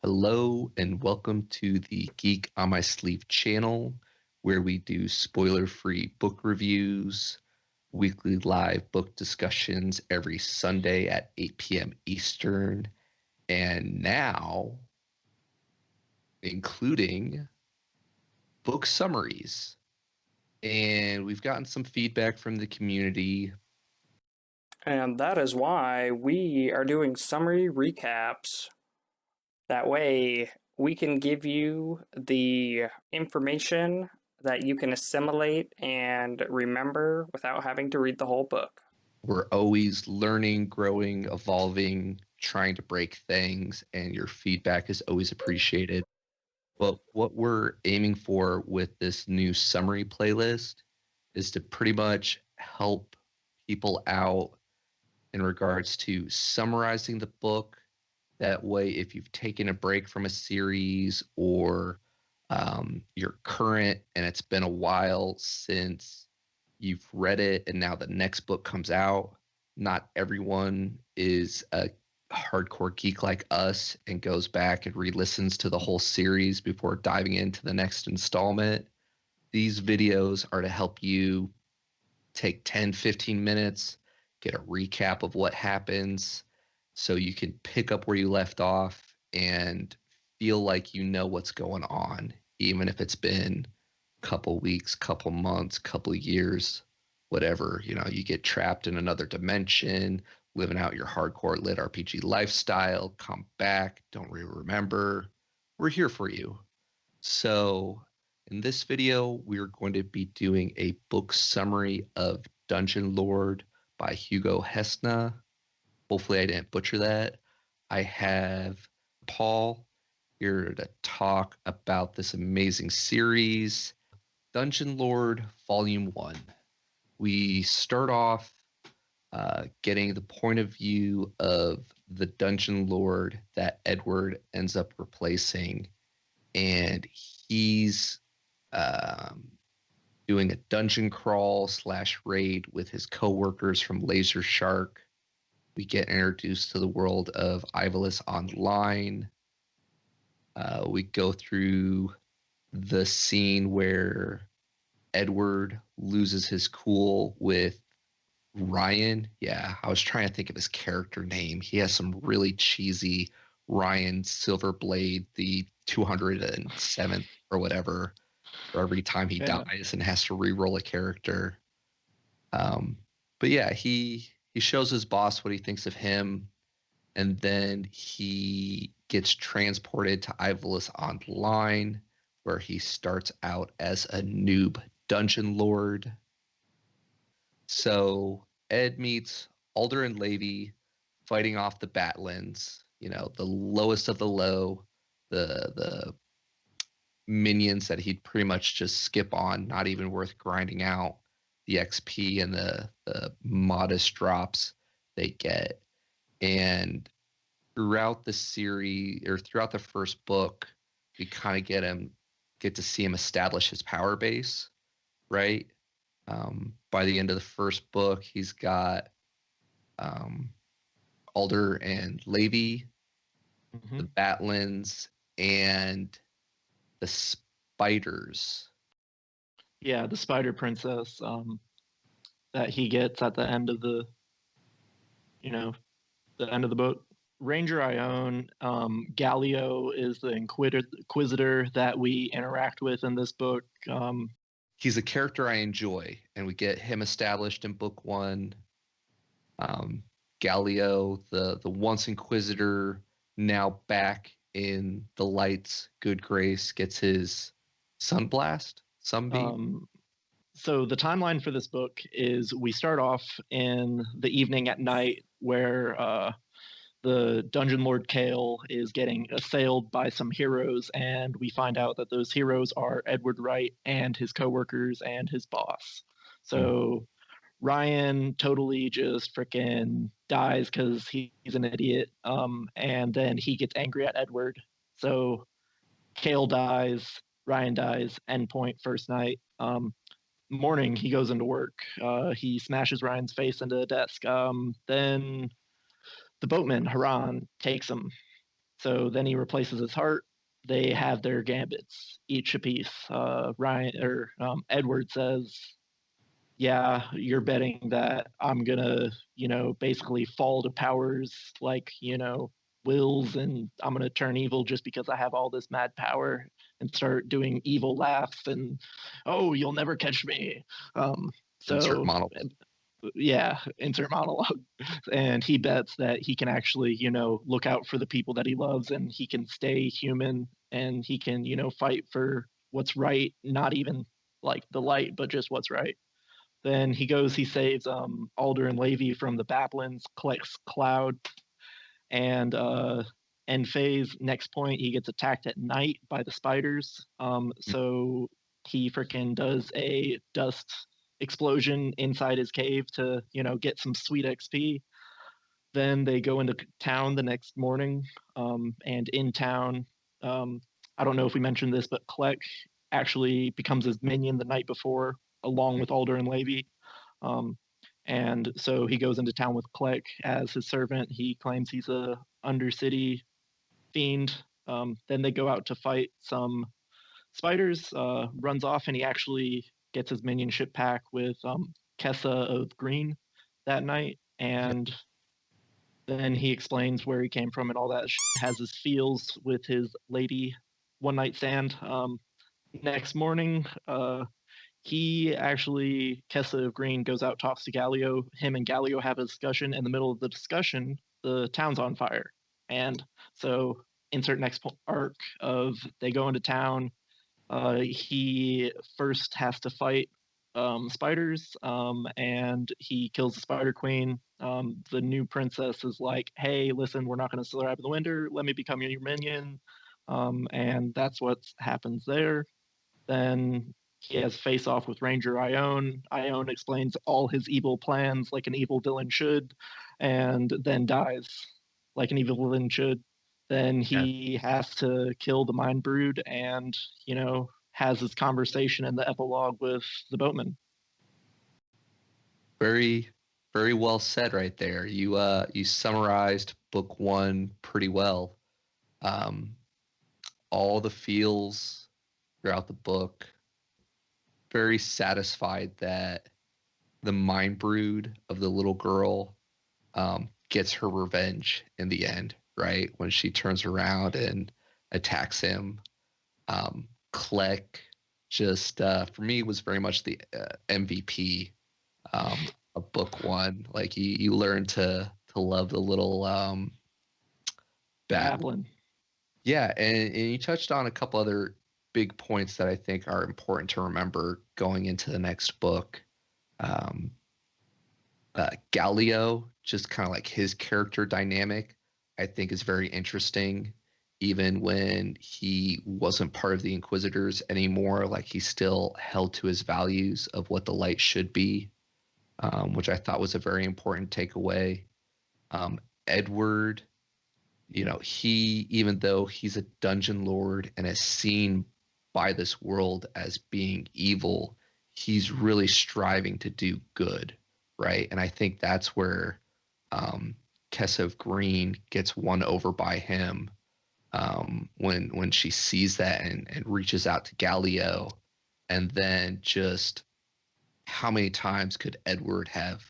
Hello and welcome to the Geek on My Sleeve channel, where we do spoiler-free book reviews, weekly live book discussions every Sunday at 8 p.m. Eastern, and now including book summaries. And we've gotten some feedback from the community. And that is why we are doing summary recaps. That way, we can give you the information that you can assimilate and remember without having to read the whole book. We're always learning, growing, evolving, trying to break things, and your feedback is always appreciated. But what we're aiming for with this new summary playlist is to pretty much help people out in regards to summarizing the book. That way, if you've taken a break from a series or you're current and it's been a while since you've read it and now the next book comes out, not everyone is a hardcore geek like us and goes back and re-listens to the whole series before diving into the next installment. These videos are to help you take 10, 15 minutes, get a recap of what happens so you can pick up where you left off and feel like you know what's going on, even if it's been a couple weeks, couple months, couple years, whatever. You get trapped in another dimension, living out your hardcore lit RPG lifestyle, come back, don't really remember. We're here for you. So in this video, we're going to be doing a book summary of Dungeon Lord by Hugo Huesca. Hopefully I didn't butcher that. I have Paul here to talk about this amazing series, Dungeon Lord Volume 1. We start off getting the point of view of the Dungeon Lord that Edward ends up replacing, and he's doing a dungeon crawl / raid with his co-workers from Laser Shark. We get introduced to the world of Ivalice Online. We go through the scene where Edward loses his cool with Ryan. Yeah, I was trying to think of his character name. He has some really cheesy Ryan Silverblade, the 207th or whatever, for every time he dies and has to re-roll a character. But yeah, he shows his boss what he thinks of him, and then he gets transported to Ivalice Online, where he starts out as a noob dungeon lord. So Ed meets Alder and Levy fighting off the Batlins, the lowest of the low, the minions that he'd pretty much just skip on, not even worth grinding out the XP and the modest drops they get. And throughout the series, or throughout the first book, we kind of get to see him establish his power base, right? By the end of the first book, he's got Alder and Levy, the Batlins, and the Spiders. Yeah, the Spider Princess that he gets at the end of the end of the book. Ranger Ione, Galio is the Inquisitor that we interact with in this book. He's a character I enjoy, and we get him established in book 1. Galio, the once Inquisitor, now back in the lights, good grace, gets his Sunblast, Sunbeam. So the timeline for this book is we start off in the evening at night where the Dungeon Lord Kale is getting assailed by some heroes, and we find out that those heroes are Edward Wright and his coworkers and his boss. So Ryan totally just freaking dies because he's an idiot, and then he gets angry at Edward. So Kale dies, Ryan dies, endpoint first night. Morning, he goes into work. He smashes Ryan's face into the desk. Then the boatman, Haran, takes him. So then he replaces his heart. They have their gambits, each a piece. Edward says, "Yeah, you're betting that I'm gonna, basically fall to powers like, wills, and I'm gonna turn evil just because I have all this mad power and start doing evil laughs and, oh, you'll never catch me." Insert So monologue. yeah, insert monologue. And he bets that he can actually, look out for the people that he loves, and he can stay human, and he can, fight for what's right, not even like the light, but just what's right. Then he saves Alder and Levy from the Bablins, collects Cloud, and Phase. Next point, he gets attacked at night by the spiders. So he freaking does a dust explosion inside his cave to, get some sweet XP. Then they go into town the next morning, and in town, I don't know if we mentioned this, but Kleck actually becomes his minion the night before, along with Alder and Levy. And so he goes into town with Kleck as his servant. He claims he's a Undercity fiend. Then they go out to fight some spiders, runs off, and he actually gets his minionship pack with Kessa of Green that night. And then he explains where he came from and all that. Has his feels with his lady one night stand. Next morning, Kessa of Green goes out, talks to Galio. Him and Galio have a discussion. In the middle of the discussion, the town's on fire. And so insert next arc of they go into town. He first has to fight spiders, and he kills the Spider Queen. The new princess is like, "Hey, listen, we're not going to survive in the winter. Let me become your minion." And that's what happens there. Then he has face off with Ranger Ione. Ione explains all his evil plans like an evil villain should, and then dies like an evil villain should. Then he has to kill the Mind Brood and, has his conversation in the epilogue with the boatman. Very, very well said right there. You summarized book one pretty well. All the feels throughout the book. Very satisfied that the Mind Brood of the little girl gets her revenge in the end, right? When she turns around and attacks him. Kleck just, for me, was very much the MVP of book one. Like, you learn to love the little Bablin. Yeah, and you touched on a couple other big points that I think are important to remember going into the next book. Galio, just kind of like his character dynamic, I think is very interesting. Even when he wasn't part of the Inquisitors anymore, like he still held to his values of what the light should be, which I thought was a very important takeaway. Edward, he, even though he's a dungeon lord and is seen by this world as being evil, he's really striving to do good, right? And I think that's where Kessa of Green gets won over by him, when she sees that and reaches out to Galio. And then just how many times could Edward have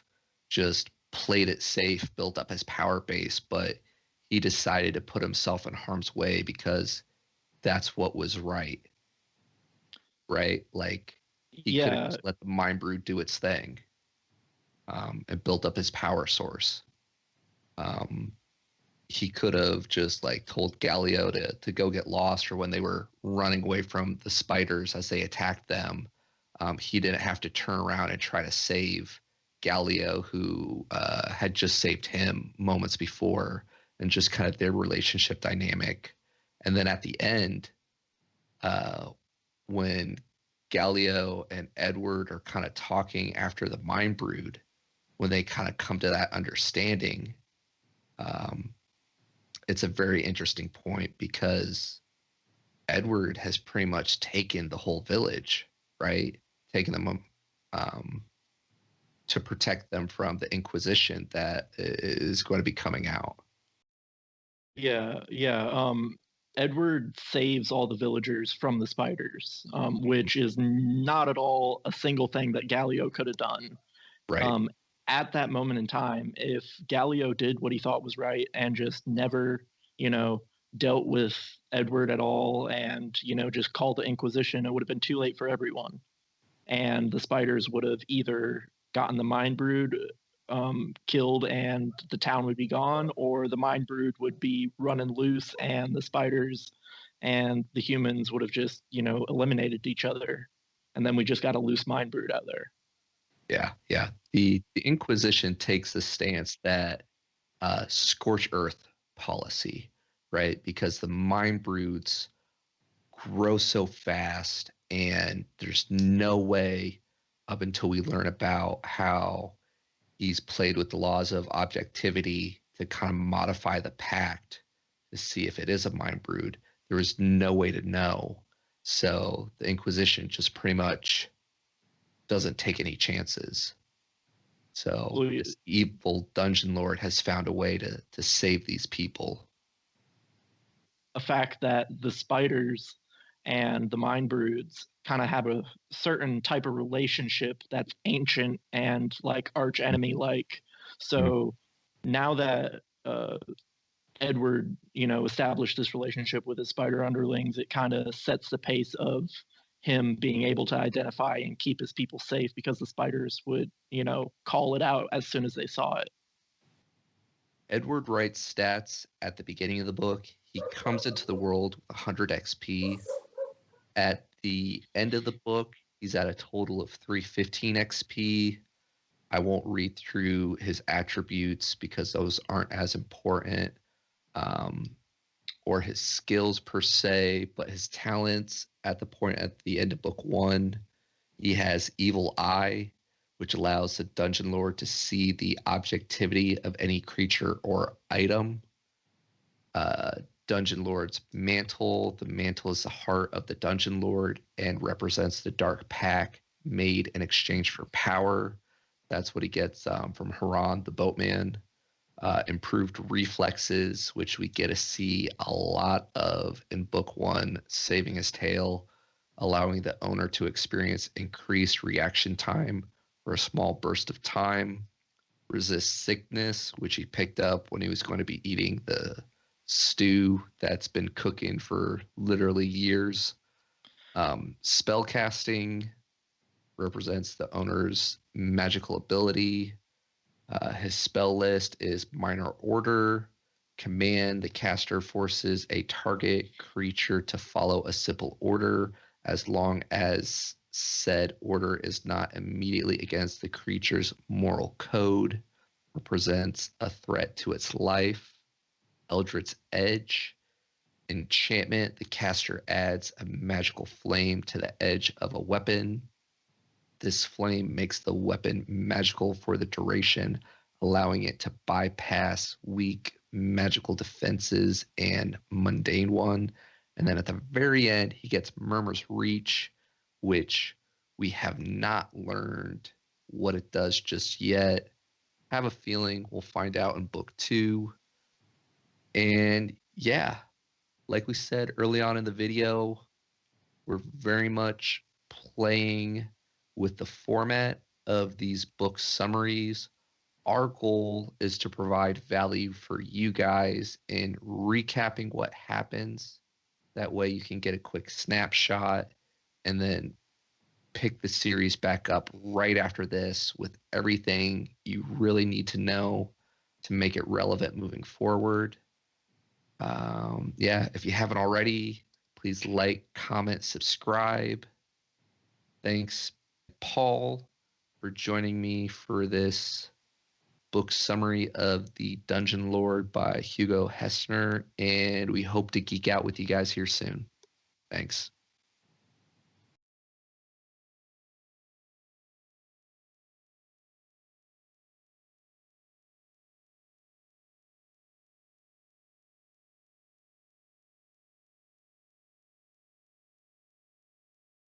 just played it safe, built up his power base, but he decided to put himself in harm's way because that's what was right. Right? Like, he could have just let the Mind Brood do its thing, and built up his power source. He could have just like told Galio to go get lost, or when they were running away from the spiders as they attacked them, he didn't have to turn around and try to save Galio, who had just saved him moments before, and just kind of their relationship dynamic. And then at the end, when Galio and Edward are kind of talking after the Mind Brood, when they kind of come to that understanding, it's a very interesting point because Edward has pretty much taken the whole village, right? Taken them to protect them from the Inquisition that is going to be coming out. Yeah. Edward saves all the villagers from the spiders, which is not at all a single thing that Gallio could have done. Right. At that moment in time, if Gallio did what he thought was right and just never, dealt with Edward at all and, just called the Inquisition, it would have been too late for everyone. And the spiders would have either gotten the Mind Brood killed and the town would be gone, or the Mind Brood would be running loose and the spiders and the humans would have just, eliminated each other. And then we just got a loose Mind Brood out there. Yeah. The Inquisition takes the stance that scorch earth policy, right? Because the Mind Broods grow so fast, and there's no way up until we learn about how he's played with the laws of objectivity to kind of modify the pact to see if it is a Mind Brood. There was no way to know. So the Inquisition just pretty much doesn't take any chances. So this evil dungeon lord has found a way to save these people. A fact that the spiders and the Mind Broods kind of have a certain type of relationship that's ancient and like arch enemy like. So now that Edward, established this relationship with his spider underlings, it kind of sets the pace of him being able to identify and keep his people safe, because the spiders would, call it out as soon as they saw it. Edward Wright's stats at the beginning of the book, he comes into the world with 100 XP. At the end of the book, he's at a total of 315 XP. I won't read through his attributes because those aren't as important, or his skills per se, but his talents at the end of book 1, he has Evil Eye, which allows the dungeon lord to see the objectivity of any creature or item. Dungeon Lord's Mantle. The mantle is the heart of the Dungeon Lord and represents the dark pack made in exchange for power. That's what he gets from Haran, the boatman. Improved reflexes, which we get to see a lot of in book 1, saving his tail, allowing the owner to experience increased reaction time for a small burst of time. Resist sickness, which he picked up when he was going to be eating the stew that's been cooking for literally years. Spellcasting represents the owner's magical ability. His spell list is Minor Order. Command: the caster forces a target creature to follow a simple order as long as said order is not immediately against the creature's moral code. Represents a threat to its life. Eldritch Edge. Enchantment: the caster adds a magical flame to the edge of a weapon. This flame makes the weapon magical for the duration, allowing it to bypass weak magical defenses and mundane one. And then at the very end, he gets Murmur's Reach, which we have not learned what it does just yet. Have a feeling we'll find out in book 2. And yeah, like we said early on in the video, we're very much playing with the format of these book summaries. Our goal is to provide value for you guys in recapping what happens. That way you can get a quick snapshot and then pick the series back up right after this with everything you really need to know to make it relevant moving forward. If you haven't already, please like, comment, subscribe. Thanks, Paul, for joining me for this book summary of The Dungeon Lord by Hugo Huesca, and we hope to geek out with you guys here soon. Thanks.